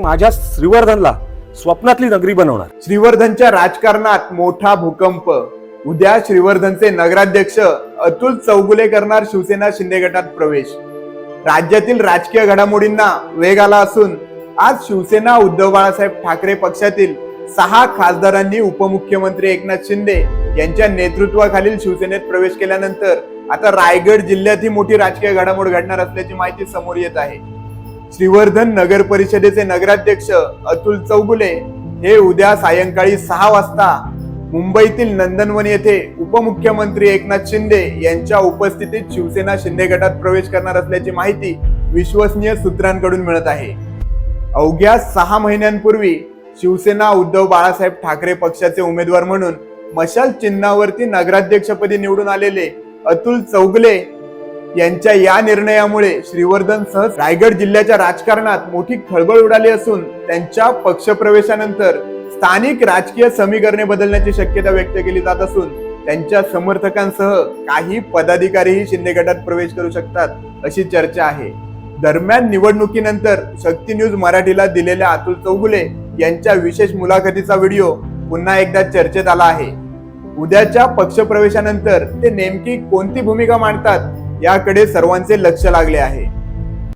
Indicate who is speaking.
Speaker 1: माझ्या श्रीवर्धनला स्वप्नातली नगरी बनवणार.
Speaker 2: श्रीवर्धनच्या राजकारणात मोठा भूकंप. उद्या श्रीवर्धनचे नगराध्यक्ष अतुल चौगुले करणार शिवसेना शिंदे गटात प्रवेश. राज्यातील राजकीय घडामोडींना वेग आला असून आज शिवसेना उद्धव बाळासाहेब ठाकरे पक्षातील 6 खासदारांनी उपमुख्यमंत्री एकनाथ शिंदे यांच्या नेतृत्वाखालील शिवसेनेत प्रवेश केल्यानंतर आता रायगड जिल्ह्यात ही मोठी राजकीय घडामोड घडणार असल्याची माहिती समोर येत आहे. श्रीवर्धन नगर परिषदेचे नगराध्यक्ष अतुल चौगुले हे उद्या सायंकाळी 6 वाजता मुंबईतील नंदनवन येथे उपमुख्यमंत्री एकनाथ शिंदे यांच्या उपस्थितीत शिवसेना शिंदे गटात प्रवेश करणार असल्याची माहिती विश्वसनीय सूत्रांकडून मिळत आहे. अवघ्या 6 महिन्यांपूर्वी शिवसेना उद्धव बाळासाहेब ठाकरे पक्षाचे उमेदवार म्हणून मशाल चिन्हावरती नगराध्यक्षपदी निवडून आलेले अतुल चौगुले यांच्या या निर्णयामुळे श्रीवर्धनसह रायगड जिल्ह्याच्या राजकारणात मोठी खळबळ उडाली असून त्यांच्या पक्षप्रवेशानंतर स्थानिक राजकीय समीकरणे बदलण्याची शक्यता व्यक्त केली जात असून त्यांच्या समर्थकांसह काही पदाधिकारीही शिंदे गटात प्रवेश करू शकतात अशी चर्चा आहे. दरम्यान निवडणुकीनंतर शक्ती न्यूज मराठीला दिलेल्या अतुल चौगुले यांच्या विशेष मुलाखतीचा व्हिडिओ पुन्हा एकदा चर्चेत आला आहे. उद्याच्या पक्षप्रवेशानंतर ते नेमकी कोणती भूमिका मांडतात याकडे सर्वांचे लक्ष लागले आहे.